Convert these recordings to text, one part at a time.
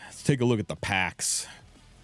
let's take a look at the packs.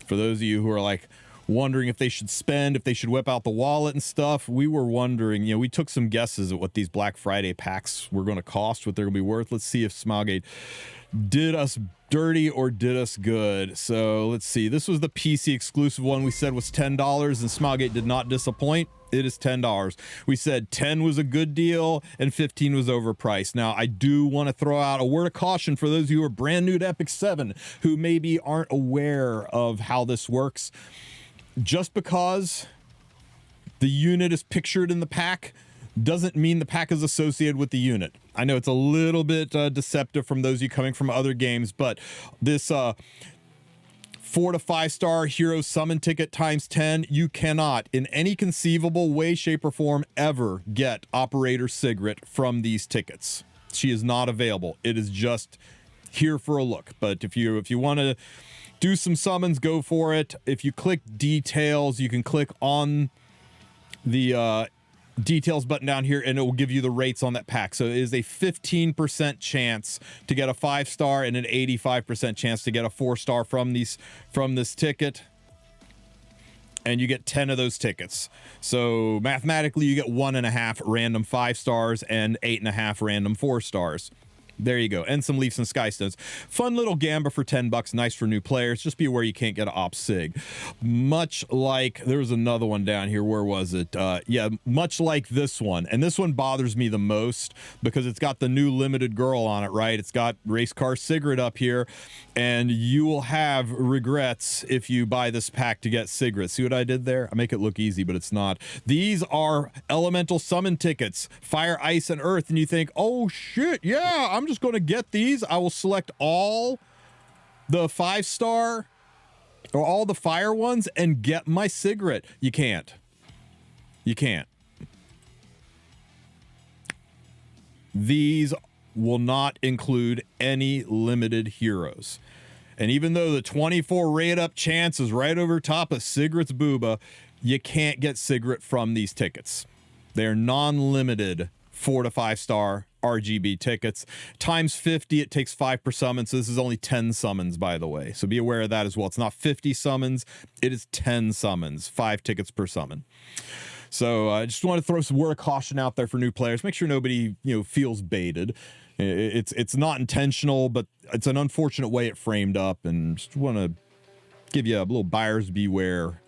For those of you who are like wondering if they should spend, if they should whip out the wallet and stuff, we were wondering, you know, we took some guesses at what these Black Friday packs were going to cost, what they're going to be worth. Let's see if Smilegate did us dirty or did us good. So let's see. This was the PC exclusive one we said was $10, and Smilegate did not disappoint. It is $10. We said 10 was a good deal and 15 was overpriced. Now, I do want to throw out a word of caution for those of you who are brand new to Epic 7 who maybe aren't aware of how this works. Just because the unit is pictured in the pack doesn't mean the pack is associated with the unit. I know it's a little bit deceptive from those of you coming from other games, but this 4 to 5 star hero summon ticket times 10, you cannot in any conceivable way, shape, or form ever get Operator Sigret from these tickets. She is not available. It is just here for a look. But if you want to do some summons, go for it. If you click details, you can click on the details button down here and it will give you the rates on that pack. So it is a 15% chance to get a 5-star and an 85% chance to get a 4-star from this ticket. And you get 10 of those tickets. So mathematically you get 1.5 random 5 stars and 8.5 random 4 stars. There you go. And some Leafs and Skystones. Fun little gamba for $10. Nice for new players. Just be aware you can't get an Op Sig. Much like, there was another one down here. Where was it? Yeah, much like this one. And this one bothers me the most because it's got the new limited girl on it, right? It's got Race Car Sigrid up here. And you will have regrets if you buy this pack to get Sigrid. See what I did there? I make it look easy, but it's not. These are elemental summon tickets. Fire, Ice, and Earth. And you think, oh shit, yeah, I'm just going to get these. I will select all the 5-star or all the fire ones and get my Sigret. You can't. You can't. These will not include any limited heroes. And even though the 24 rate up chance is right over top of Sigret's booba, you can't get Sigret from these tickets. They're non-limited 4 to 5 star RGB tickets. Times 50, it takes 5 per summon. So this is only 10 summons, by the way. So be aware of that as well. It's not 50 summons. It is 10 summons, 5 tickets per summon. So I just want to throw some word of caution out there for new players. Make sure nobody, feels baited. It's not intentional, but it's an unfortunate way it framed up, and just want to give you a little buyer's beware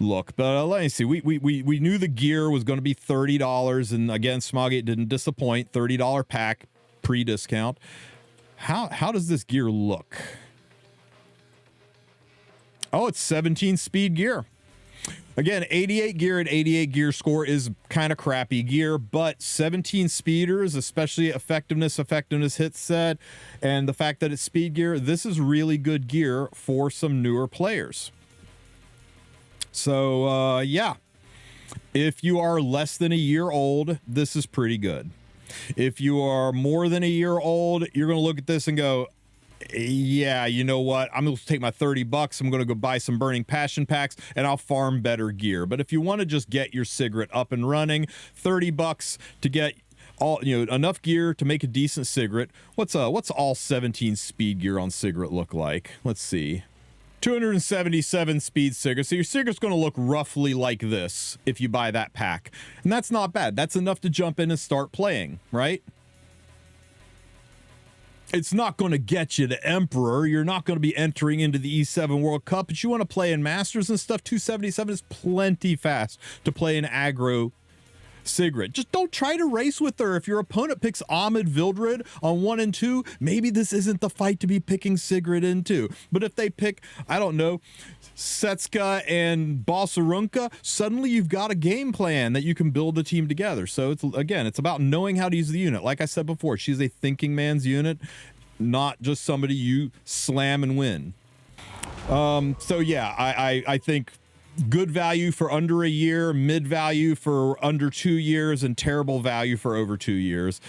look. But let me see. We knew the gear was going to be $30, and again, Smilegate didn't disappoint. $30 pack pre-discount. How does this gear look? Oh, it's 17 speed gear. Again, 88 gear and 88 gear score is kind of crappy gear, but 17 speeders, especially effectiveness hit set, and the fact that it's speed gear, this is really good gear for some newer players. So, yeah, if you are less than a year old, this is pretty good. If you are more than a year old, you're going to look at this and go, yeah, you know what? I'm going to take my $30. I'm going to go buy some Burning Passion packs and I'll farm better gear. But if you want to just get your Sigret up and running, $30 to get all, enough gear to make a decent Sigret. What's all 17 speed gear on Sigret look like? Let's see. 277 speed Sigret. So your Sigret's going to look roughly like this if you buy that pack. And that's not bad. That's enough to jump in and start playing, right? It's not going to get you to Emperor. You're not going to be entering into the E7 World Cup, but you want to play in Masters and stuff. 277 is plenty fast to play an aggro Sigret. Just don't try to race with her. If your opponent picks Ahmed Vildred on 1 and 2, maybe this isn't the fight to be picking Sigret into. But if they pick, I don't know, Setska and Balsarunka, suddenly you've got a game plan that you can build the team together. So it's about knowing how to use the unit. Like I said before, she's a thinking man's unit, not just somebody you slam and win. So yeah, I think good value for under a year, mid value for under 2 years, and terrible value for over 2 years.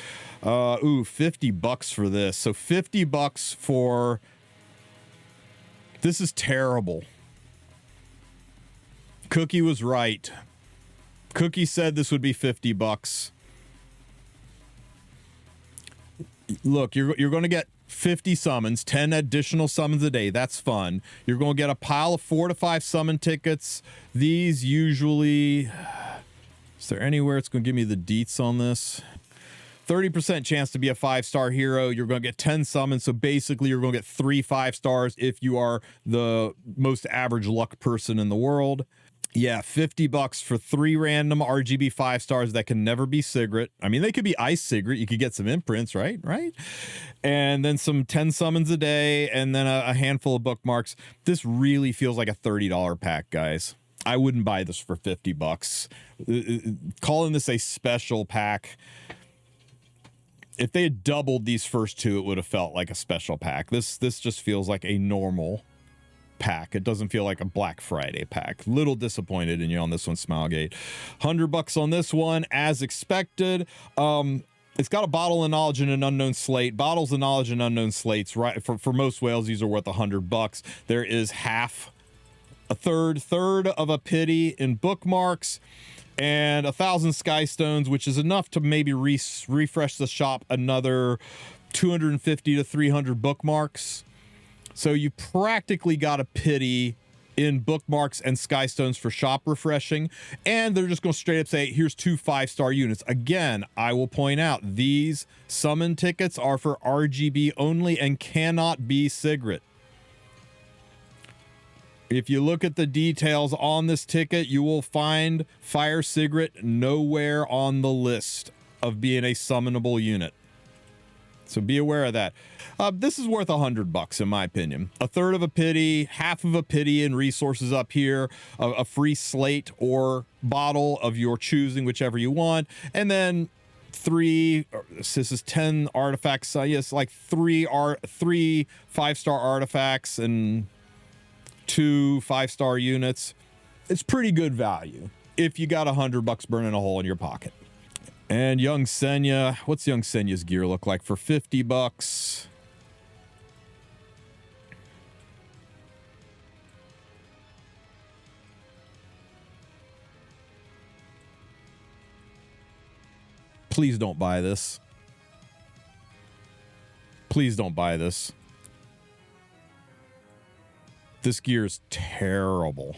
$50 for this. So $50 for this is terrible. Cookie was right. Cookie said this would be $50. Look, you're going to get 50 summons, 10 additional summons a day. That's fun. You're going to get a pile of 4 to 5 summon tickets. These usually, is there anywhere it's going to give me the deets on this? 30% chance to be a 5-star hero. You're going to get 10 summons. So basically you're going to get 3 5-stars if you are the most average luck person in the world. Yeah, $50 for 3 random RGB 5-stars that can never be sigret. I mean, they could be ice sigret. You could get some imprints, right? And then some 10 summons a day, and then a handful of bookmarks. This really feels like a $30 pack, guys. I wouldn't buy this for $50. Calling this a special pack, if they had doubled these first 2, it would have felt like a special pack. This just feels like a normal pack. It doesn't feel like a Black Friday pack. Little disappointed in you on this one, Smilegate. $100 on this one, as expected. It's got a bottle of knowledge and an unknown slate. Bottles of knowledge and unknown slates, right? For most whales, these are worth $100. There is a third of a pity in bookmarks, and 1,000 sky stones, which is enough to maybe refresh the shop another 250 to 300 bookmarks. So you practically got a pity in bookmarks and sky stones for shop refreshing, and they're just going to straight up say, here's 2 5-star units. Again, I will point out, these summon tickets are for RGB only and cannot be sigret. If you look at the details on this ticket, you will find Fire Sigret nowhere on the list of being a summonable unit. So be aware of that. This is worth $100 in my opinion. A third of a pity, half of a pity in resources up here, a free slate or bottle of your choosing, whichever you want, and then 3, this is 10 artifacts. Yes, like 3 5-star artifacts and 2 5-star units. It's pretty good value if you got $100 burning a hole in your pocket. And young Senya, what's young Senya's gear look like for $50? Please don't buy this. Please don't buy this. This gear is terrible.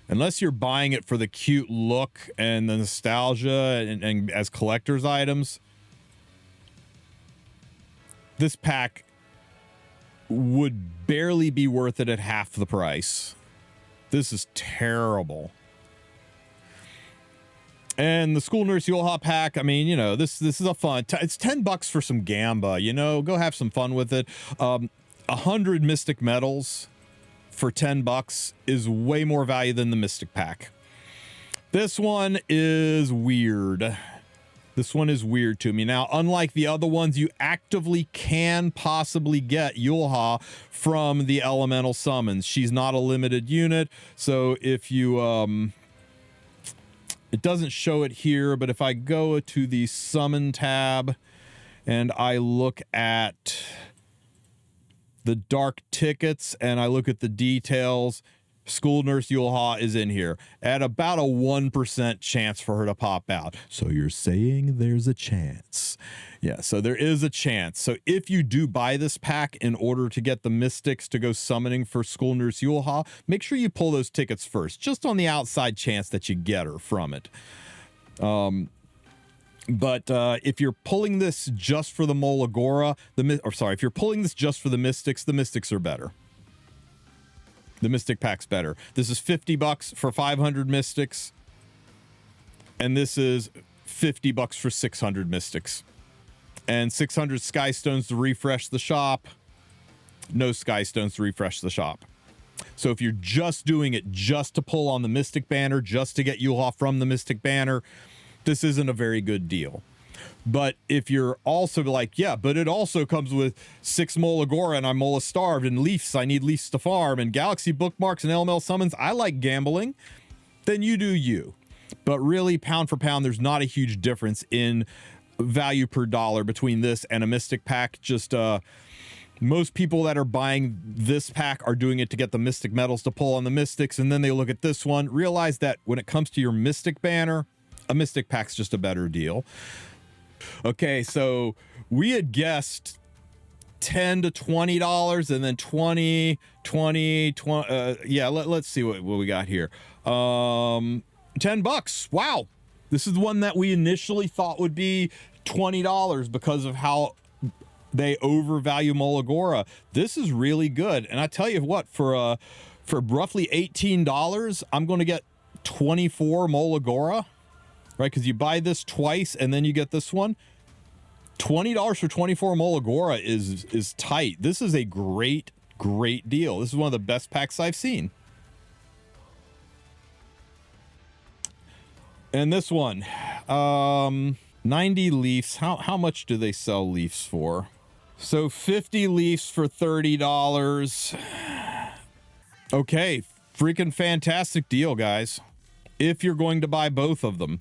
Unless you're buying it for the cute look and the nostalgia and as collector's items, this pack would barely be worth it at half the price. This is terrible. And the School Nurse Yulha pack, I mean, you know, this is a fun, it's $10 for some Gamba, you know, go have some fun with it. 100 Mystic Medals for $10 is way more value than the Mystic pack. This one is weird. This one is weird to me. Now, unlike the other ones, you actively can possibly get Yulha from the elemental summons. She's not a limited unit, so if you it doesn't show it here, but if I go to the summon tab and I look at the dark tickets and I look at the details, School Nurse Yulha is in here at about a 1% chance for her to pop out. So you're saying there's a chance. Yeah, so there is a chance. So if you do buy this pack in order to get the Mystics to go summoning for School Nurse Yulha, make sure you pull those tickets first, just on the outside chance that you get her from it. But if you're pulling this just for the Molagora, if you're pulling this just for the Mystics are better. The Mystic pack's better. This is $50 for 500 Mystics, and this is $50 for 600 Mystics. And 600 Sky Stones to refresh the shop. No Sky Stones to refresh the shop. So if you're just doing it just to pull on the Mystic banner, just to get Yulha from the Mystic banner, this isn't a very good deal. But if you're also like, yeah, but it also comes with 6 Molagora and I'm Mola starved, and Leafs, I need Leafs to farm, and Galaxy bookmarks and LML summons, I like gambling, then you do you. But really, pound for pound, there's not a huge difference in value per dollar between this and a Mystic pack. Just most people that are buying this pack are doing it to get the Mystic medals to pull on the Mystics, and then they look at this one, realize that when it comes to your Mystic banner, a Mystic pack's just a better deal. Okay, so we had guessed $10 to $20 and then 20. Yeah, let's see what we got here. $10. Wow. This is the one that we initially thought would be $20 because of how they overvalue Molagora. This is really good. And I tell you what, for roughly $18, I'm going to get 24 Molagora, right? Because you buy this twice and then you get this one. $20 for 24 Molagora is tight. This is a great deal. This is one of the best packs I've seen. And this one, 90 leafs. How much do they sell leafs for? So 50 leafs for $30. Okay, freaking fantastic deal, guys. If you're going to buy both of them.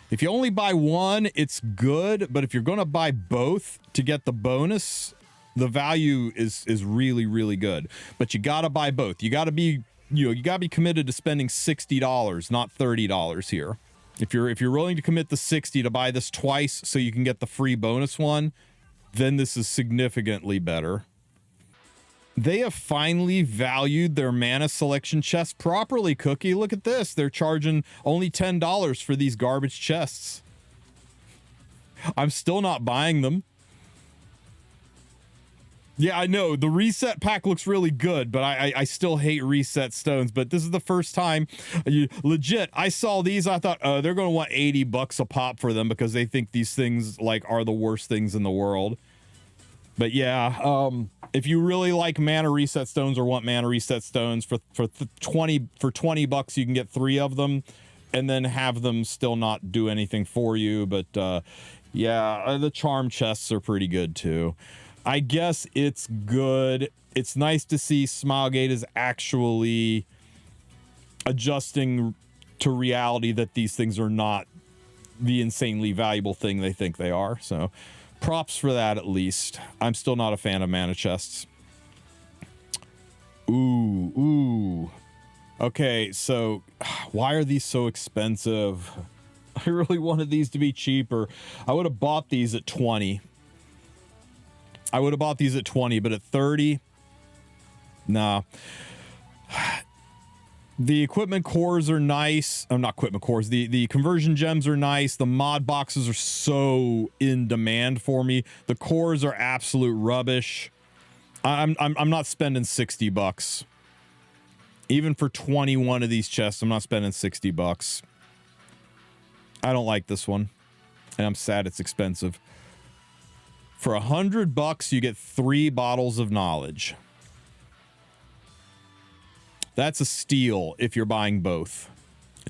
If you only buy one, it's good, but if you're going to buy both to get the bonus, the value is really good. But you got to buy both. You got to be, you got to be committed to spending $60, not $30 here. If you're willing to commit the 60 to buy this twice so you can get the free bonus one, then this is significantly better. They have finally valued their mana selection chests properly, Cookie. Look at this. They're charging only $10 for these garbage chests. I'm still not buying them. Yeah, I know. The reset pack looks really good, but I still hate reset stones. But this is the first time, legit, I saw these. I thought, oh, they're going to want $80 a pop for them because they think these things like are the worst things in the world. But yeah, if you really like mana reset stones or want mana reset stones for $20, you can get 3 of them and then have them still not do anything for you. But yeah, the charm chests are pretty good too. I guess it's good. It's nice to see Smilegate is actually adjusting to reality that these things are not the insanely valuable thing they think they are. So props for that, at least. I'm still not a fan of mana chests. Ooh. Okay, so why are these so expensive? I really wanted these to be cheaper. I would have bought these at 20. I would have bought these at 20, but at 30, nah. The equipment cores are nice. Oh, not equipment cores. The conversion gems are nice. The mod boxes are so in demand for me. The cores are absolute rubbish. I'm not spending $60. Even for 21 of these chests, I'm not spending $60. I don't like this one, and I'm sad it's expensive. For $100, you get 3 bottles of knowledge. That's a steal if you're buying both.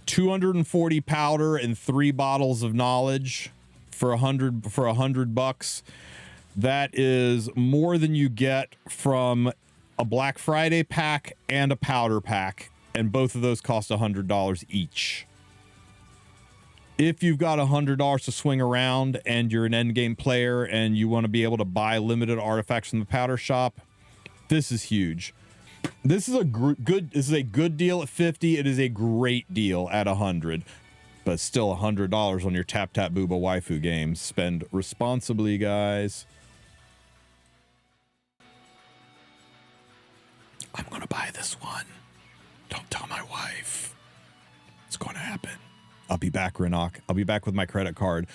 240 powder and 3 bottles of knowledge for $100. That is more than you get from a Black Friday pack and a powder pack, and both of those cost $100 each. If you've got $100 to swing around and you're an endgame player and you want to be able to buy limited artifacts from the powder shop, this is huge. This is a good deal at 50. It is a great deal at 100, but still $100 on your Tap Tap Booba waifu games. Spend responsibly, guys. I'm gonna buy this one. Don't tell my wife. It's going to happen. I'll be back, Renok. I'll be back with my credit card.